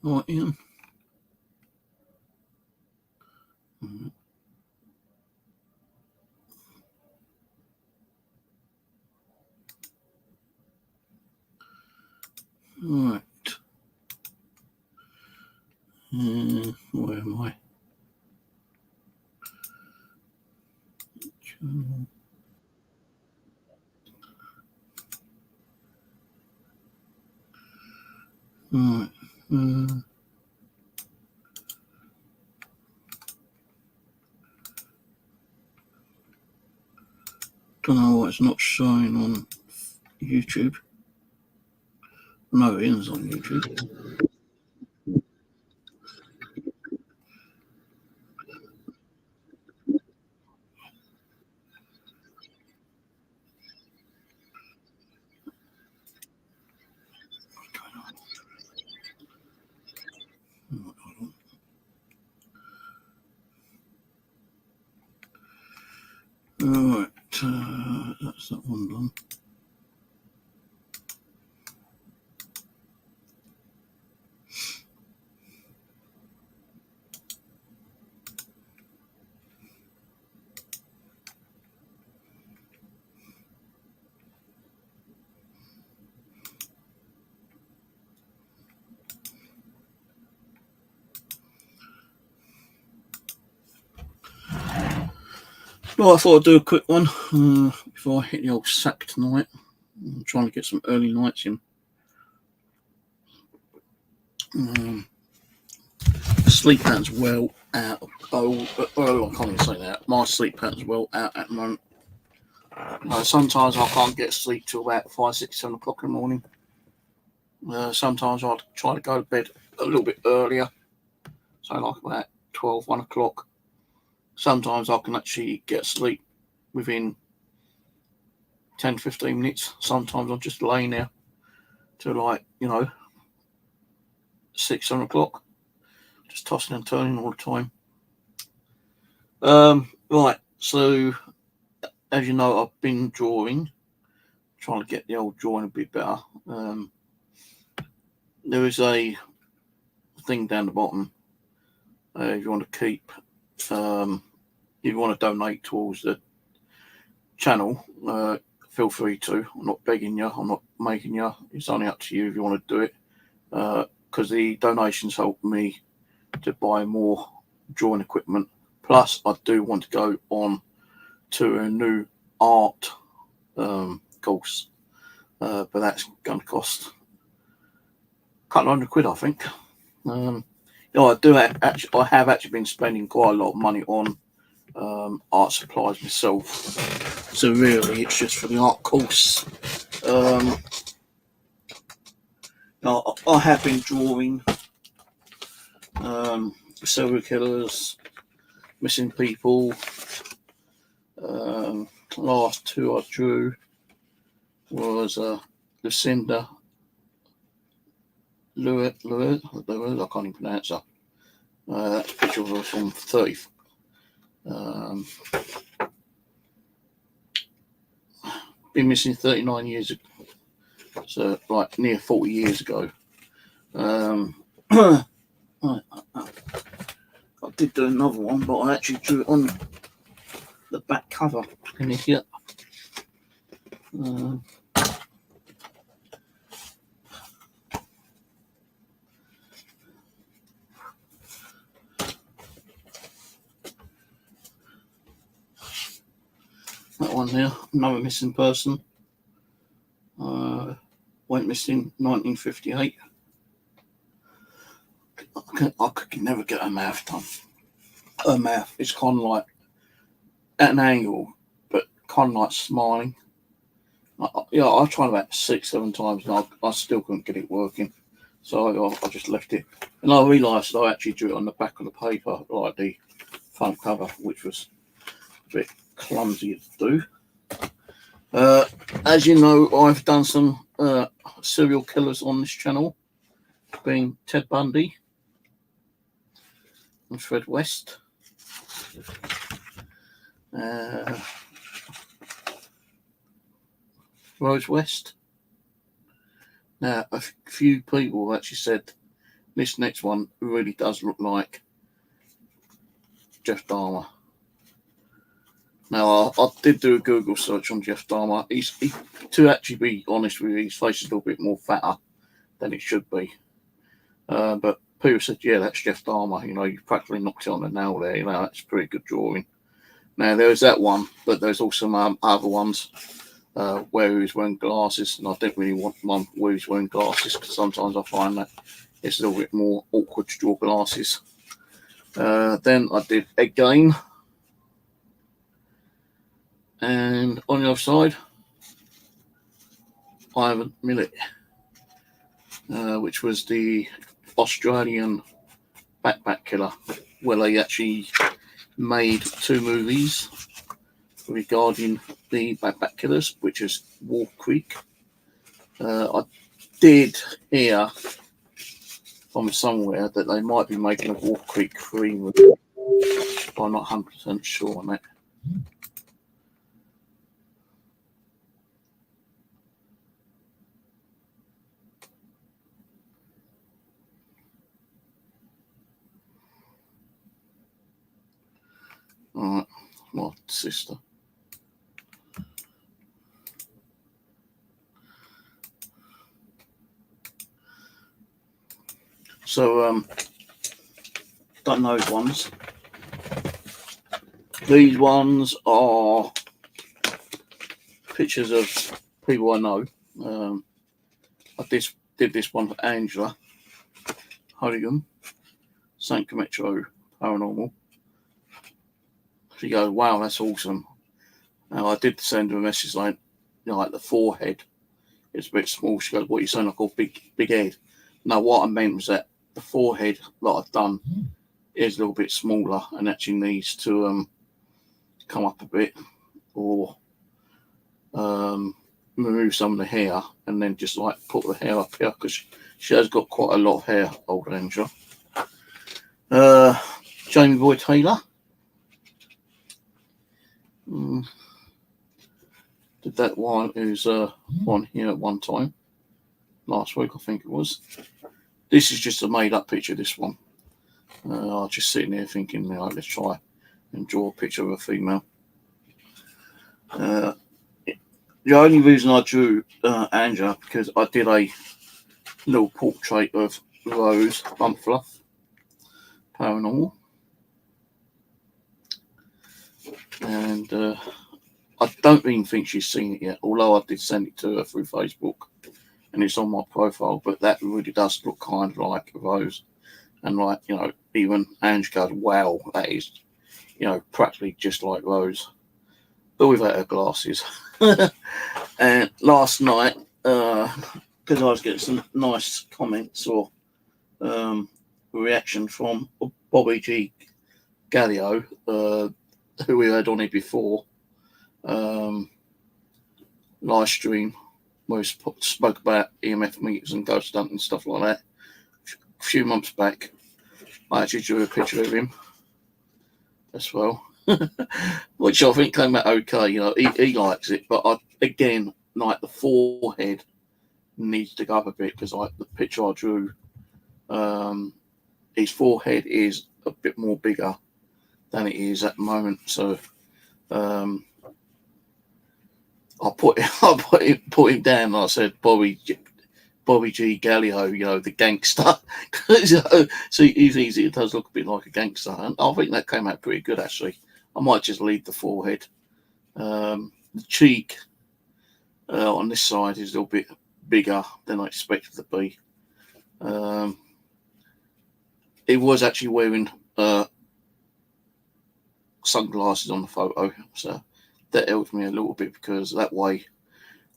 Right, Ian. Right. Where am I? Right. Don't know why it's not showing on YouTube. No, Ian's on YouTube. Right, that's that one done. Well, I thought I'd do a quick one before I hit the old sack tonight. I'm trying to get some early nights in. Sleep pattern's well out. I can't even say that. My sleep pattern's well out at the moment. Sometimes I can't get sleep till about 5, 6, 7 o'clock in the morning. Sometimes I'd try to go to bed a little bit earlier, so like about 12, 1 o'clock. Sometimes I can actually get sleep within 10, 15 minutes. Sometimes I'm just laying there till 6, 7 o'clock, just tossing and turning all the time. Right, so as you know, I've been drawing, trying to get the old drawing a bit better. There is a thing down the bottom. If you want to keep, if you want to donate towards the channel, feel free to. I'm not begging you, I'm not making you. It's only up to you if you want to do it, because the donations help me to buy more drawing equipment. Plus, I do want to go on to a new art course, but that's going to cost a couple of £100, I think. I have actually been spending quite a lot of money on art supplies myself. So really, it's just for the art course. I have been drawing serial killers, missing people. Last two I drew was Lucinda Lewis. I can't even pronounce her. That's a picture of her from 30. Been missing 39 years ago, so like near 40 years ago. I did do another one, but I actually drew it on the back cover in here. That one there, another missing person. Went missing 1958. I could never get her mouth done. Her mouth is kind of like at an angle, but kind of like smiling. I tried about 6, 7 times and I still couldn't get it working. So I just left it. And I realised I actually drew it on the back of the paper, like the front cover, which was a bit clumsy to do. As you know, I've done some serial killers on this channel, being Ted Bundy and Fred West. Rose West. Now, a few people actually said this next one really does look like Jeff Dahmer. Now, I did do a Google search on Jeff Dahmer. To actually be honest with you, his face is a little bit more fatter than it should be. But people said, yeah, that's Jeff Dahmer. You know, you practically knocked it on the nail there. You know, that's a pretty good drawing. Now, there's that one, but there's also some other ones where he was wearing glasses, and I didn't really want one where he's wearing glasses because sometimes I find that it's a little bit more awkward to draw glasses. Then I did again. And on the other side, Ivan Millet, which was the Australian backpack killer, where they actually made 2 movies regarding the backpack killers, which is Wolf Creek. I did hear from somewhere that they might be making a Wolf Creek 3 movie, but I'm not 100% sure on that. Alright, my sister. So, done those ones. These ones are pictures of people I know. I did this one for Angela Hogan, St. Metro Paranormal. She goes, wow, that's awesome. Now, I did send her a message like the forehead is a bit small. She goes, what are you saying? I call big head. Now, what I meant was that the forehead that I've done is a little bit smaller and actually needs to come up a bit or remove some of the hair and then just like put the hair up here because she has got quite a lot of hair, old Angela. Jamie Boy Taylor. Did that one who's on here at one time last week, I think it was. This is just a made-up picture. This one, I was just sitting there thinking, let's try and draw a picture of a female. The only reason I drew Angela because I did a little portrait of Rose Bumfluff Paranormal. And I don't even think she's seen it yet, although I did send it to her through Facebook and it's on my profile, but that really does look kind of like Rose. And like, even Ange goes, wow, that is, practically just like Rose, but without her glasses. And last night, because I was getting some nice comments or reaction from Bobby G. Gallio, who we had on it before, live stream where we spoke about EMF meters and ghost hunting and stuff like that. A few months back, I actually drew a picture of him as well, which I think came out okay. He likes it, but again, like the forehead needs to go up a bit because like the picture I drew, his forehead is a bit more bigger than it is at the moment. So I put him down and I said Bobby G. Gallio, the gangster. So he's easy. It does look a bit like a gangster, and I think that came out pretty good actually. I might just leave the forehead. The cheek on this side is a little bit bigger than I expected it to be. He was actually wearing sunglasses on the photo, so that helped me a little bit because that way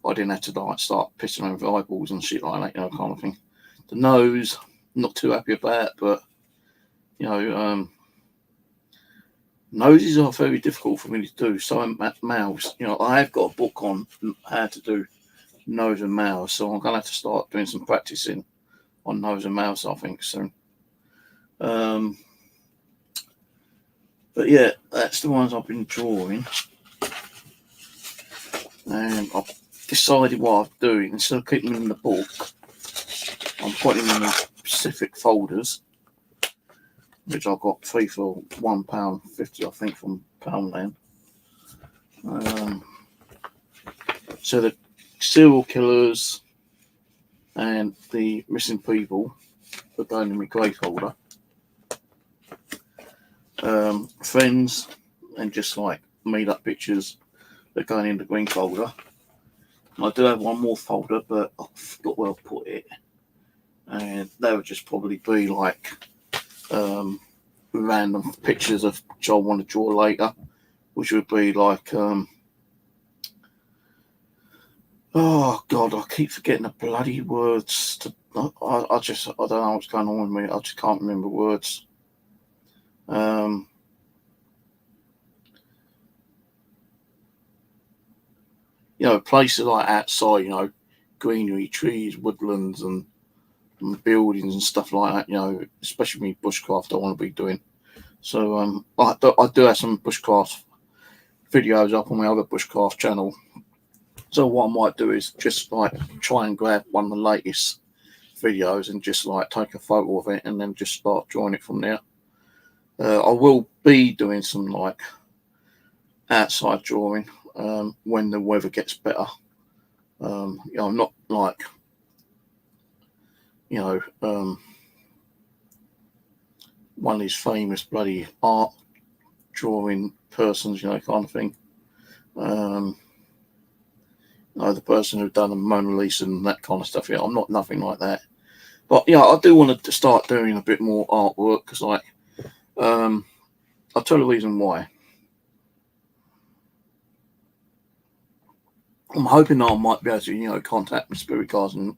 I didn't have to start pissing over eyeballs and shit like that, kind of thing. The nose, not too happy about, but noses are very difficult for me to do. So mouths, I have got a book on how to do nose and mouth, so I'm gonna have to start doing some practicing on nose and mouth, I think, soon. But yeah, that's the ones I've been drawing. And I've decided what I'm doing. Instead of keeping them in the book, I'm putting them in specific folders, which I've got 3 for £1.50, I think, from Poundland. So the serial killers and the missing people are going in my grey folder. Friends and just like made up pictures that are going in the green folder. And I do have one more folder, but I forgot where I put it. And that would just probably be like random pictures of which I want to draw later, which would be like oh god, I keep forgetting the bloody words. I don't know what's going on with me. I just can't remember words. You know, places like outside, you know, greenery, trees, woodlands, and buildings and stuff like that. You know, especially bushcraft I want to be doing. So I do have some bushcraft videos up on my other bushcraft channel. So what I might do is just like try and grab one of the latest videos and just like take a photo of it and then just start drawing it from there. I will be doing some like outside drawing when the weather gets better. You know, I'm not like, you know, one of these famous bloody art drawing persons, you know, kind of thing. You know, the person who done the Mona Lisa and that kind of stuff. Yeah, I'm not nothing like that. But yeah, I do want to start doing a bit more artwork because, like, I'll tell you the reason why. I'm hoping that I might be able to, you know, contact my spirit guides and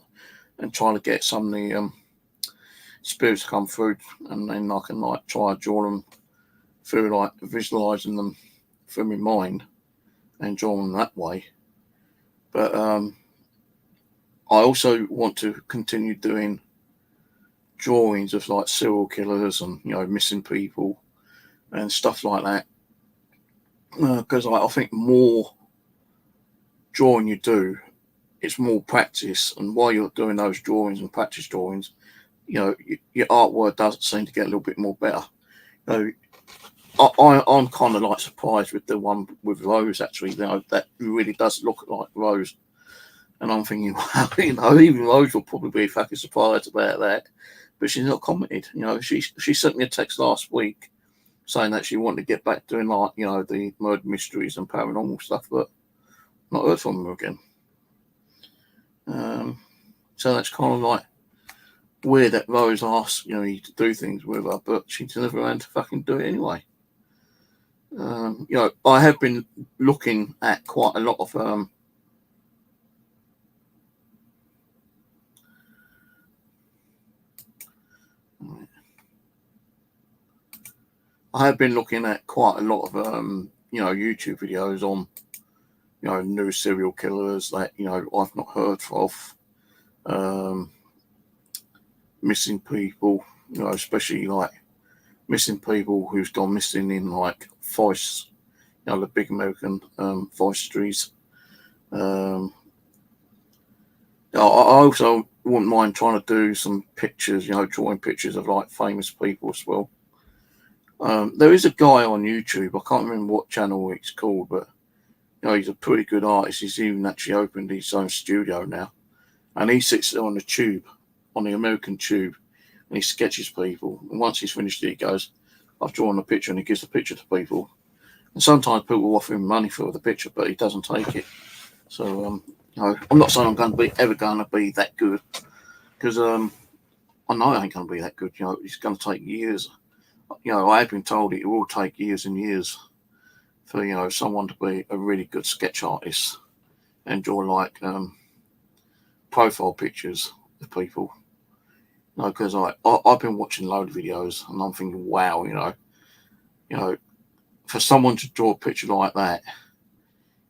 try to get some of the spirits to come through, and then I can like try to draw them through, like visualizing them through my mind and draw them that way. But I also want to continue doing drawings of like serial killers and, you know, missing people and stuff like that, because I think more drawing you do, it's more practice, and while you're doing those drawings and practice drawings, you know, your artwork does seem to get a little bit more better. You know, I'm kind of like surprised with the one with Rose, actually. You know, that really does look like Rose, and I'm thinking, wow, you know, even Rose will probably be fucking surprised about that, but she's not commented. You know, she sent me a text last week saying that she wanted to get back doing, like, you know, the murder mysteries and paranormal stuff, but not heard from her again. So that's kind of like weird that Rose asked, you know, you to do things with her, but she's never had to fucking do it anyway. You know, I have been looking at quite a lot of you know, YouTube videos on, you know, new serial killers that, you know, I've not heard of, missing people, you know, especially like missing people who's gone missing in like forests, you know, the big American forestries. I also wouldn't mind trying to do some pictures, you know, drawing pictures of like famous people as well. There is a guy on YouTube, I can't remember what channel it's called, but, you know, he's a pretty good artist. He's even actually opened his own studio now, and he sits there on the tube, on the American tube, and he sketches people. And once he's finished it, he goes, I've drawn a picture, and he gives the picture to people. And sometimes people offer him money for the picture, but he doesn't take it. So, you know, I'm not saying I'm ever going to be that good, because I know I ain't going to be that good. You know, it's going to take years. You know, I have been told it will take years and years for, you know, someone to be a really good sketch artist and draw like profile pictures of people. You know, because I've been watching a load of videos and I'm thinking, wow, you know, for someone to draw a picture like that,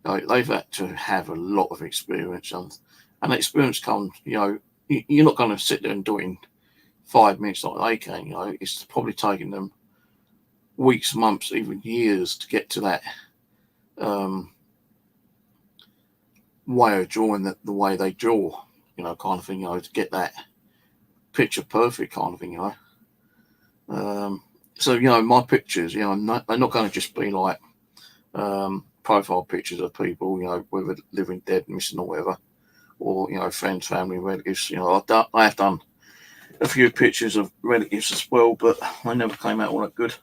you know, they've had to have a lot of experience, and experience comes, you know, you're not going to sit there and do it in 5 minutes like they can. You know, it's probably taking them weeks, months, even years to get to that way of drawing the way they draw, you know, kind of thing, you know, to get that picture perfect kind of thing, you know. So, you know, my pictures, you know, they're not going to just be like profile pictures of people, you know, whether living, dead, missing, or whatever, or, you know, friends, family, relatives. You know, I have done a few pictures of relatives as well, but they never came out all that good.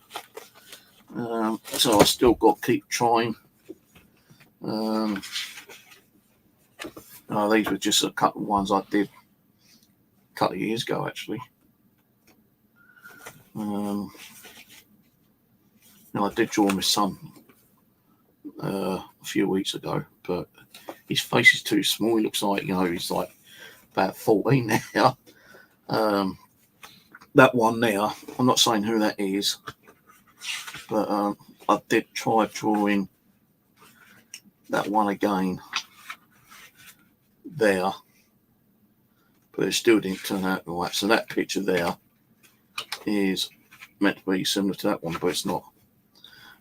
So I still got to keep trying. These were just a couple of ones I did a couple of years ago, actually. You know, I did draw my son a few weeks ago, but his face is too small. He looks like, you know, he's like about 14 now. That one there, I'm not saying who that is, but I did try drawing that one again there, but it still didn't turn out right. So that picture there is meant to be similar to that one, but it's not.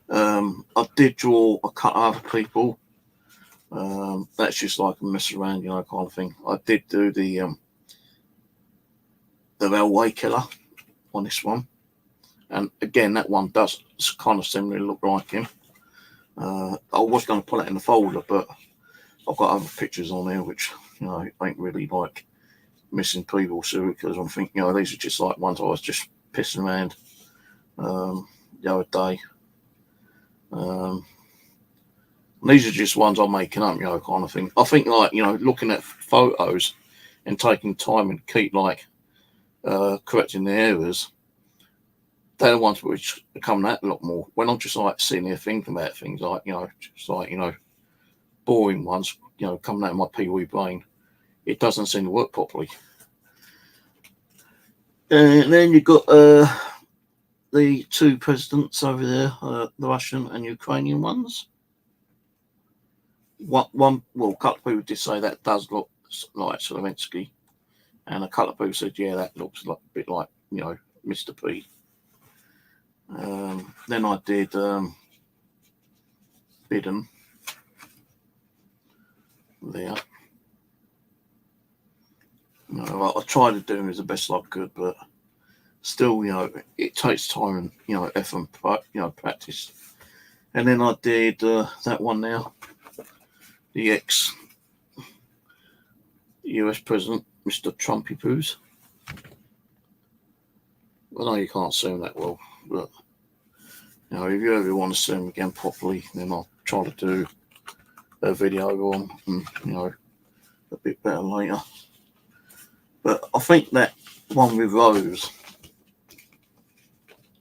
I did draw a couple of other people. That's just like a mess around, you know, kind of thing. I did do the railway killer on this one, and again, that one does kind of similarly look like him. I was going to put it in the folder, but I've got other pictures on there which, you know, ain't really like missing people, serial killers. I think, you know, these are just like ones I was just pissing around the other day. These are just ones I'm making up, you know, kind of thing. I think, like, you know, looking at photos and taking time and keep like correcting the errors, they're the ones which are coming out a lot more. When I'm just like sitting there thinking about things, like, you know, just like, you know, boring ones, you know, coming out of my pee-wee brain, it doesn't seem to work properly. And then you've got the two presidents over there, the Russian and Ukrainian ones. Well, a couple of people did say that does look like Zelensky, and a couple of people said, yeah, that looks like a bit like, you know, Mr. P. Then I did Biden there. You know, I tried to do him as the best I could, but still, you know, it takes time and, you know, effort and, you know, practice. And then I did that one now, the ex-US president, Mr. Trumpy Poos. I know you can't see him that well, but, you know, if you ever want to see him again properly, then I'll try to do a video on him, you know, a bit better later. But I think that one with Rose,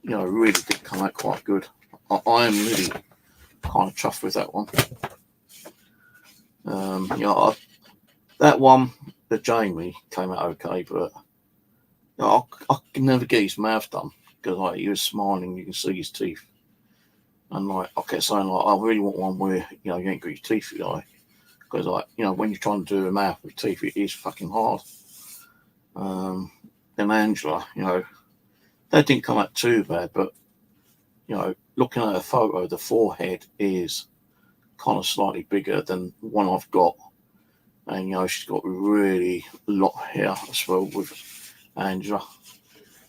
you know, really did come out quite good. I am really kind of chuffed with that one. You know, that one, the Jamie, came out okay, but, you know, I can never get his mouth done because, like, he was smiling, you can see his teeth, and, like, I kept saying, like, I really want one where, you know, you ain't got your teeth in your eye, because, like, you know, when you're trying to do a mouth with teeth, it is fucking hard. Then Angela, you know, that didn't come out too bad, but, you know, looking at a photo, the forehead is kind of slightly bigger than the one I've got, and, you know, she's got really a lot of hair as well with Angela.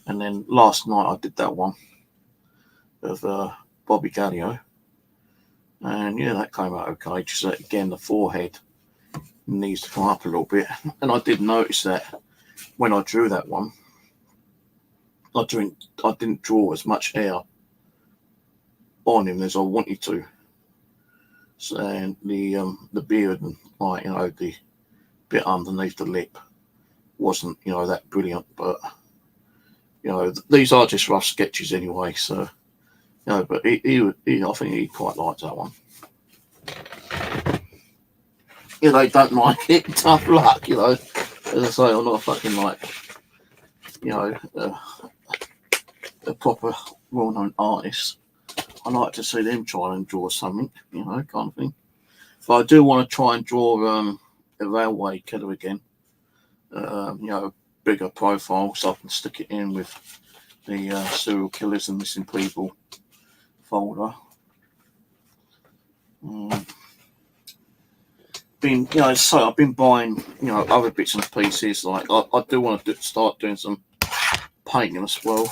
And then last night I did that one of Bobby Gallio, and yeah, that came out okay. Just that, again, the forehead needs to come up a little bit, and I did notice that when I drew that one, I didn't draw as much hair on him as I wanted to. So, and the beard and, like, you know, the bit underneath the lip wasn't, you know, that brilliant, but, you know, these are just rough sketches anyway, so, you know, but he I think he quite liked that one. You know, don't like it, tough luck, you know. As I say, I'm not a fucking, like, you know, a proper well-known artist. I like to see them try and draw something, you know, kind of thing. But I do want to try and draw a railway killer again. You know, bigger profile, so I can stick it in with the serial killers and missing people folder. You know, so I've been buying, you know, other bits and pieces. Like I do want to start doing some painting as well.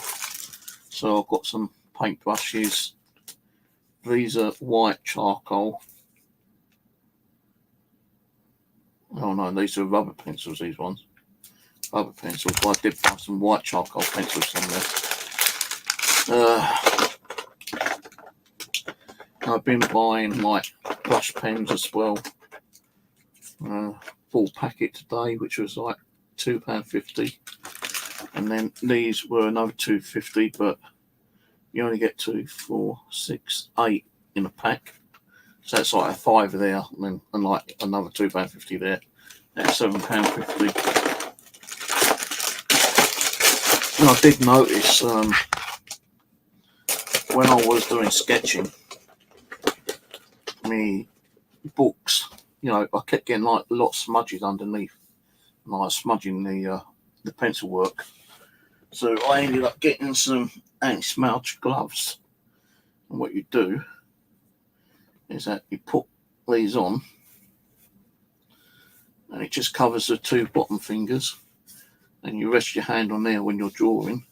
So I've got some paint brushes. These are white charcoal. Oh no, these are rubber pencils, these ones. Rubber pencils. I did buy some white charcoal pencils somewhere. I've been buying like brush pens as well. Full packet today, which was like £2.50. And then these were another £2.50, but you only get 2, 4, 6, 8 in a pack. So that's like a £5 there, and like another £2.50 there. That's £7.50. And I did notice when I was doing sketching, me books, you know, I kept getting like a lot of smudges underneath, and I was smudging the pencil work. So I ended up getting some anti-smudge gloves. And what you do is that you put these on, and it just covers the 2 bottom fingers, and you rest your hand on there when you're drawing,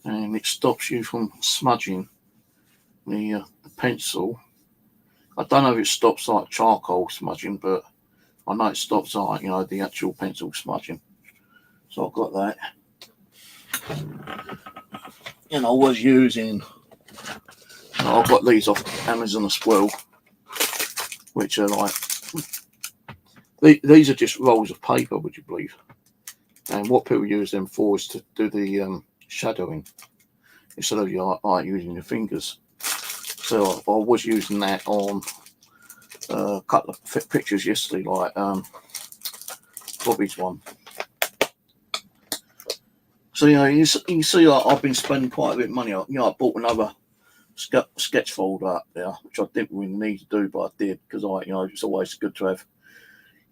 and it stops you from smudging the pencil. I don't know if it stops like charcoal smudging, but I know it stops like, you know, the actual pencil smudging. So I've got that. And I was using, I've got these off Amazon as well, which are like, these are just rolls of paper, would you believe? And what people use them for is to do the shadowing, instead of like using your fingers. So I was using that on a couple of pictures yesterday, like Bobby's one. So, you know, you can see like, I've been spending quite a bit of money. You know, I bought another sketch folder up there, which I didn't really need to do, but I did, because you know, it's always good to have,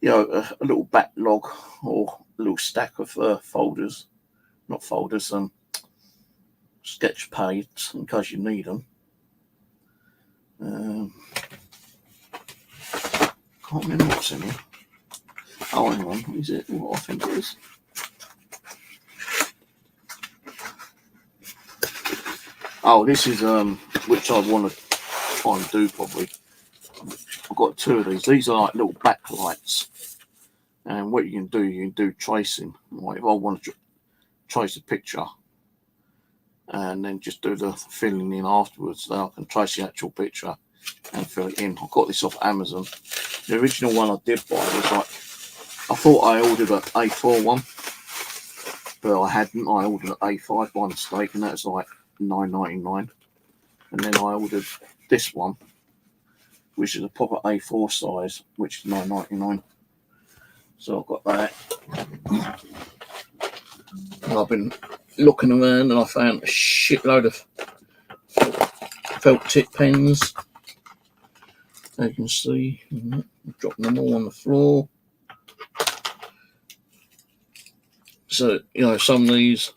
you know, a little backlog or a little stack of folders, not folders, sketch pads in case you need them. Can't remember what's in here. Oh, hang on, is it what I think it is? Oh, this is which I want to try and do probably. I've got 2 of these. These are like little backlights, and what you can do tracing. Like if I want to trace a picture, and then just do the filling in afterwards, then I can trace the actual picture and fill it in. I got this off Amazon. The original one I did buy was like, I thought I ordered an A4 one, but I hadn't. I ordered an A5 by mistake, and that was like £9.99. And then I ordered this one, which is a proper A4 size, which is £9.99. So I've got that. And I've been looking around, and I found a shitload of felt tip pens. As you can see, I'm dropping them all on the floor. So, you know, some of these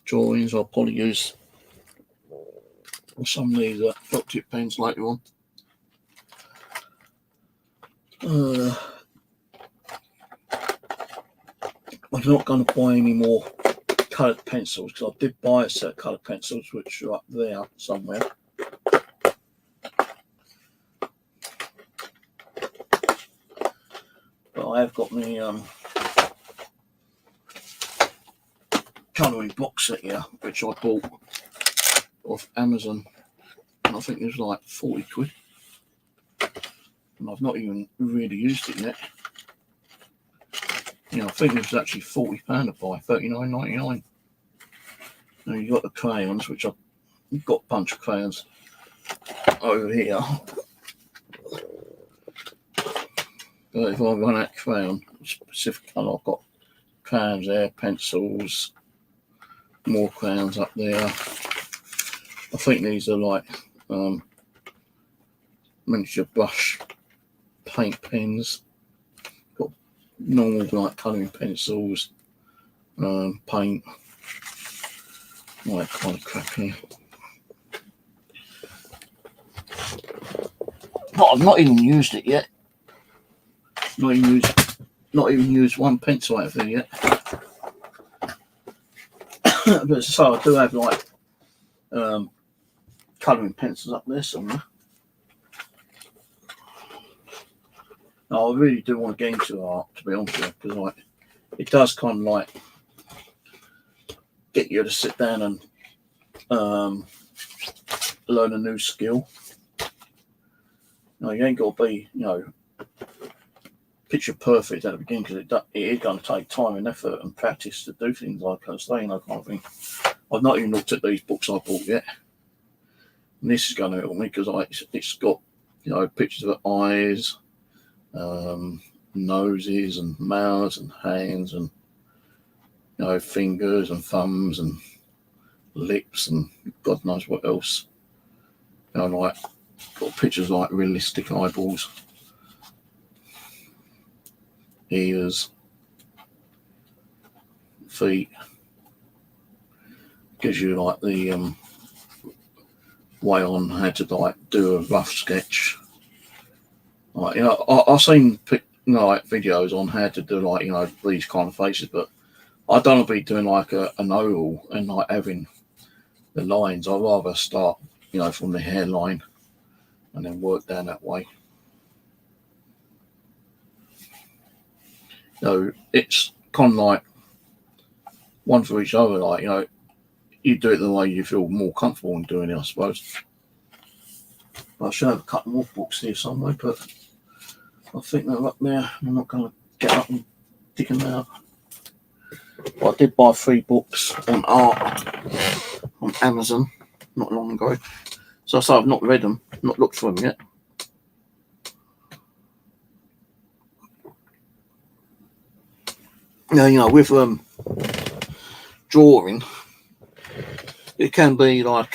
drawings I'll probably use some of these felt tip pens later on. I'm not going to buy any more coloured pencils, because I did buy a set of coloured pencils which are up there somewhere. But I have got my colouring box set here, which I bought off Amazon, and I think it was like 40 quid. And I've not even really used it yet. You know, I think it was actually £40 to buy, $39.99. Now you've got the crayons, which I've got a bunch of crayons over here. But if I run out of crayon, a specific colour, I've got crayons there, pencils, more crayons up there. I think these are like miniature brush paint pens. Got normal like colouring pencils, paint, all that kind of crap here. But I've not even used it yet. Not even used one pencil out of there yet. But so I do have like colouring pencils up there somewhere. Now, I really do want to get into art, to be honest with you, because like it does kind of like get you to sit down and learn a new skill. You know, you ain't got to be, you know, picture perfect at the beginning, because it is going to take time and effort and practice to do things like that, you know, kind of thing. I've not even looked at these books I bought yet, and this is going to help me because it's got, you know, pictures of eyes, noses and mouths and hands and, you know, fingers and thumbs and lips and God knows what else. You know, like got pictures like realistic eyeballs, ears, feet. Gives you like the way on how to like do a rough sketch. Like, you know, I've seen, you know, like videos on how to do like, you know, these kind of faces, but I don't want to be doing like an oval and like having the lines. I'd rather start, you know, from the hairline and then work down that way. So it's kind of like one for each other. Like, you know, you do it the way you feel more comfortable in doing it, I suppose. I should have a couple more books here somewhere, but I think they're up there. I'm not going to get up and dig them out. Well, I did buy 3 books on art on Amazon not long ago. So I've not read them, not looked for them yet. Now, you know, with drawing, it can be like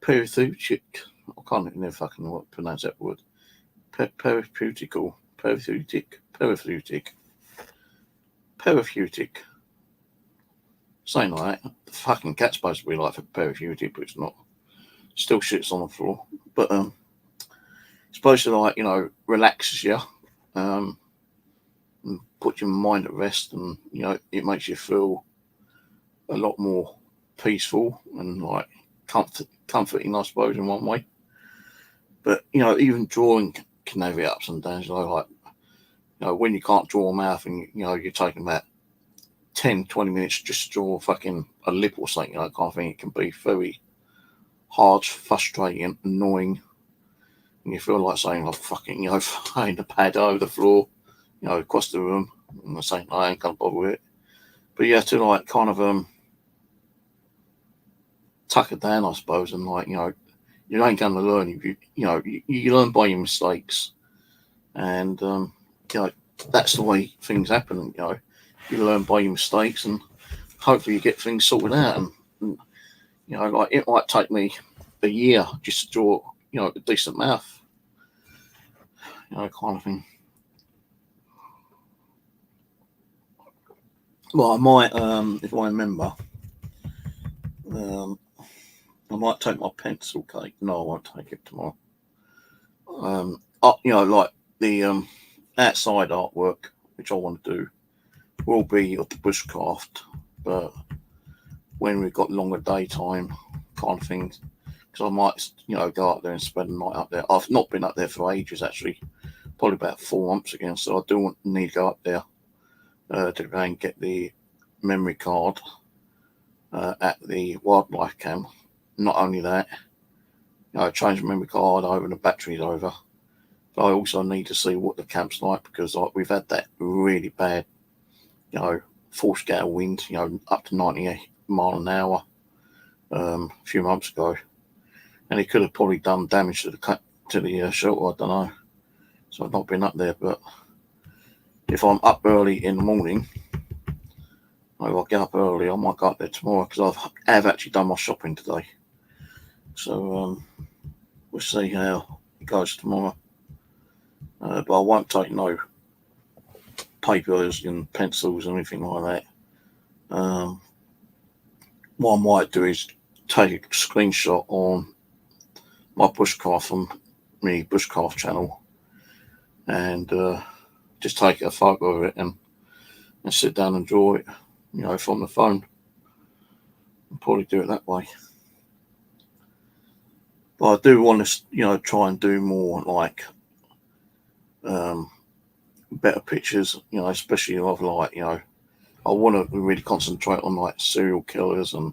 therapeutic. I can't even fucking pronounce that word. Therapeutic. Saying like that. The fucking cat's supposed to be like therapeutic, but it's not. Still shits on the floor. But it's supposed to, like, you know, relaxes you, and put your mind at rest, and, you know, it makes you feel a lot more peaceful and like comforting, I suppose, in one way. But, you know, even drawing can have its ups and downs. You know, like, you know, when you can't draw a mouth and, you know, you're taking about 10-20 minutes just to draw fucking a lip or something, you know, kind of thing, it can be very hard, frustrating, annoying, and you feel like saying, "Oh, fucking," you know, throwing the pad over the floor, you know, across the room, and saying, "I ain't gonna bother with it." But you have to like kind of tuck it down, I suppose, and like, you know, you ain't gonna learn if you learn by your mistakes, and you know, that's the way things happen. You know, you learn by your mistakes, and hopefully you get things sorted out. And you know, like, it might take me a year just to draw, you know, a decent mouth, you know, kind of thing. Well, I might, if I remember, I might take my pencil cake. No, I won't take it tomorrow. You know, like the outside artwork, which I want to do, will be of the bushcraft, but when we've got longer daytime kind of things, because I might, you know, go up there and spend the night up there. I've not been up there for ages, actually, probably about 4 months again, so I do need to go up there to go and get the memory card at the wildlife camp. Not only that, you know, change the memory card over and the battery's over, but I also need to see what the camp's like, because like, we've had that really bad, you know, force gale wind, you know, up to 90 mile an hour a few months ago, and it could have probably done damage to the shelter. I don't know, so I've not been up there. But if I'm up early in the morning, maybe I'll get up early. I might go up there tomorrow, because I have actually done my shopping today. So we'll see how it goes tomorrow. But I won't take no papers and pencils or anything like that. What I might do is take a screenshot on my bushcraft on my bushcraft channel, and just take a photo of it and sit down and draw it. you know, from the phone. I'll probably do it that way. But I do want to, you know, try and do more like better pictures, you know, especially of like, you know, I want to really concentrate on like serial killers and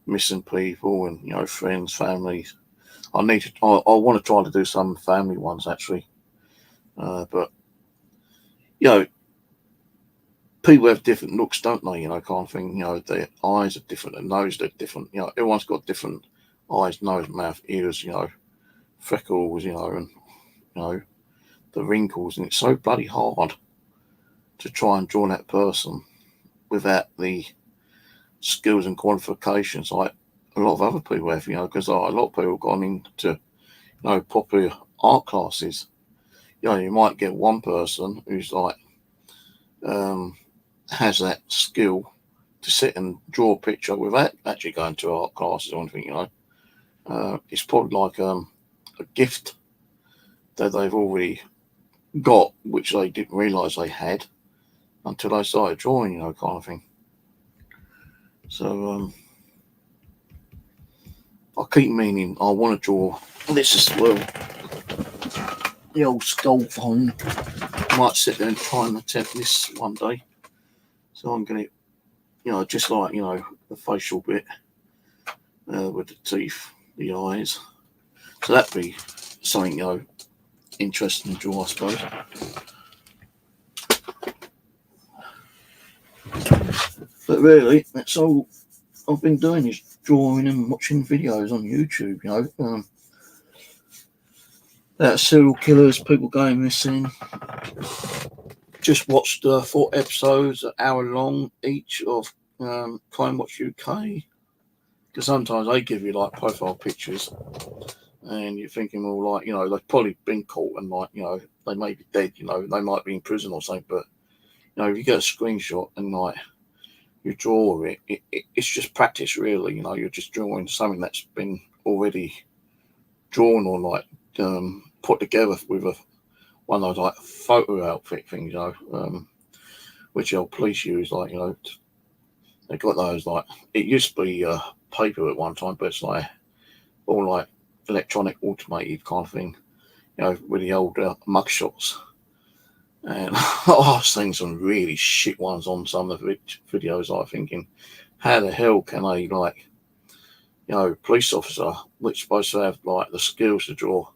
missing people and, you know, friends, families. I want to try to do some family ones actually. But, you know, people have different looks, don't they? You know, kind of thing. You know, their eyes are different, their nose are different. You know, everyone's got different eyes, nose, mouth, ears. You know, freckles. You know, and you know the wrinkles, and it's so bloody hard to try and draw that person without the skills and qualifications like a lot of other people have. You know, because a lot of people have gone into, you know, proper art classes. You know, you might get one person who's like has that skill to sit and draw a picture without actually going to art classes or anything, you know. It's probably like a gift that they've already got, which they didn't realise they had until they started drawing, you know, kind of thing. So I keep meaning I want to draw this as well. The old skull phone. I might sit there and try and attempt this one day. So I'm going to, you know, just like, you know, the facial bit with the teeth, the eyes. So that'd be something, you know, interesting to draw, I suppose. But really, that's all I've been doing is drawing and watching videos on YouTube, you know. About serial killers, people going missing. Just watched 4 episodes, an hour long each of Crime Watch UK. Because sometimes they give you like profile pictures, and you're thinking, well, like, you know, they've probably been caught and like, you know, they may be dead, you know, they might be in prison or something. But you know, if you get a screenshot and like you draw it's just practice, really. You know, you're just drawing something that's been already drawn or like put together with one of those like photo outfit things, you know, which the old police use. Like, you know, they got those like, it used to be paper at one time, but it's like all like electronic automated kind of thing, you know, with the old mugshots. And I was seeing some really shit ones on some of the videos. I'm thinking, how the hell can a, like, you know, police officer, which is supposed to have like the skills to draw,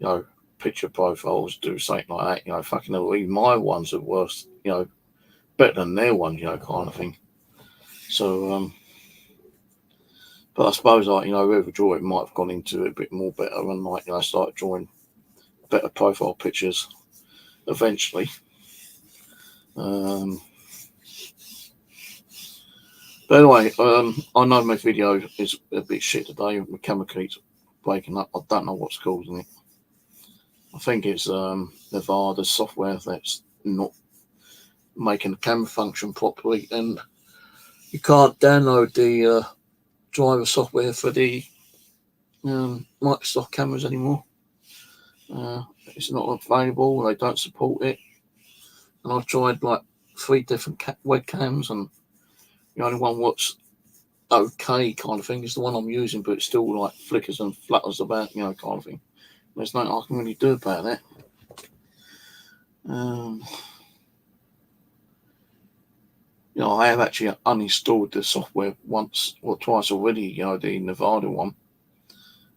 you know, picture profiles, do something like that, you know, fucking hell, even my ones are worse, you know, better than their ones, you know, kind of thing. So, but I suppose, like, you know, whoever drew it might have gone into it a bit more better and, like, you know, started drawing better profile pictures eventually. But anyway, I know my video is a bit shit today. My camera keeps breaking up. I don't know what's causing it. I think it's Nevada software that's not making the camera function properly, and you can't download the driver software for the Microsoft cameras anymore. It's not available. They don't support it. And I've tried like 3 different webcams, and the only one what's okay kind of thing is the one I'm using, but it still like flickers and flutters about, you know, kind of thing. There's nothing I can really do about that. You know, I have actually uninstalled the software once or twice already, you know, the Nevada one,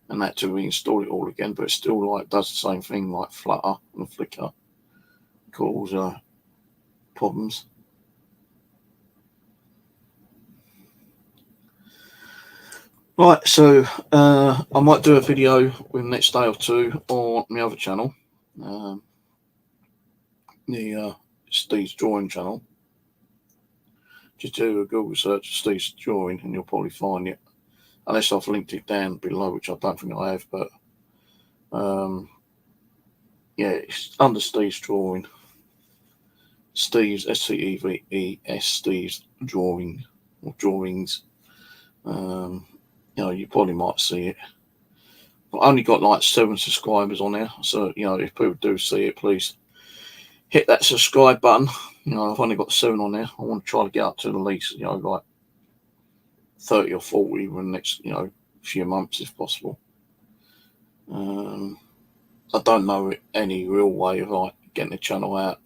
and had to reinstall it all again, but it still like does the same thing, like flutter and flicker, cause problems. Right, so I might do a video within the next day or 2 on my other channel, the Steve's Drawing channel. Just do a Google search, Steve's Drawing, and you'll probably find it. Unless I've linked it down below, which I don't think I have, but yeah, it's under Steve's Drawing. Steve's, Steves, Steve's Drawing, or Drawings. You know, you probably might see it. I've only got like 7 subscribers on there, so, you know, if people do see it, please hit that subscribe button. You know, I've only got 7 on there. I want to try to get up to the least, you know, like 30 or 40 in the next, you know, few months if possible. I don't know any real way of like getting the channel out.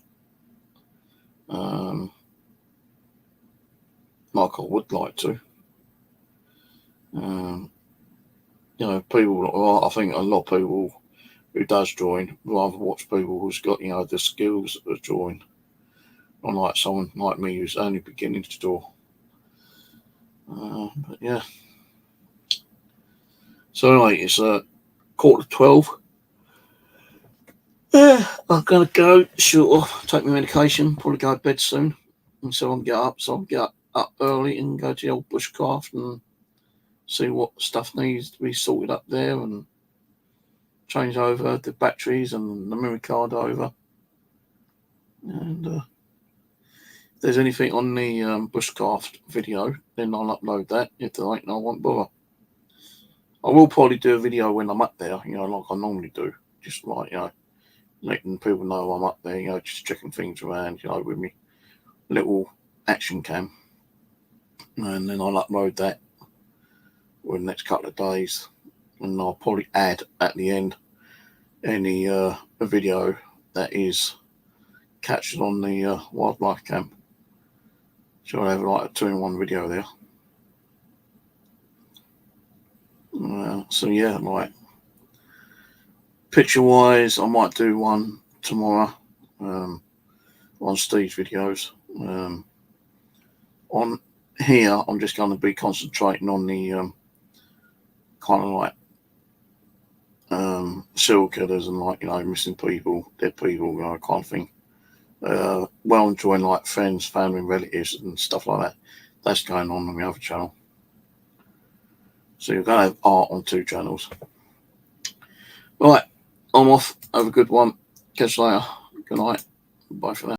Like I would like to. You know, people, I think a lot of people who does join rather watch people who's got, you know, the skills to join, unlike someone like me who's only beginning to draw. But yeah. So anyway, it's 11:45. Yeah, I'm gonna go sort of take my medication, probably go to bed soon, and so I can get up. So I can get up early and go to the old bushcraft and see what stuff needs to be sorted up there and change over the batteries and the memory card over. And if there's anything on the bushcraft video, then I'll upload that. If there ain't, I won't bother. I will probably do a video when I'm up there, you know, like I normally do, just like, you know, letting people know I'm up there, you know, just checking things around, you know, with me little action cam. And then I'll upload that within the next couple of days. And I'll probably add at the end any a video that is captured on the wildlife cam. So I'll have like a 2-in-1 video there. So yeah, like picture wise, I might do one tomorrow on Steve's videos. On here, I'm just going to be concentrating on the kind of like serial killers and like, you know, missing people, dead people, you know, kind of thing. Well, enjoying like friends, family, and relatives and stuff like that. That's going on the other channel. So you're going to have art on 2 channels. Right, I'm off. Have a good one. Catch you later. Good night. Bye for now.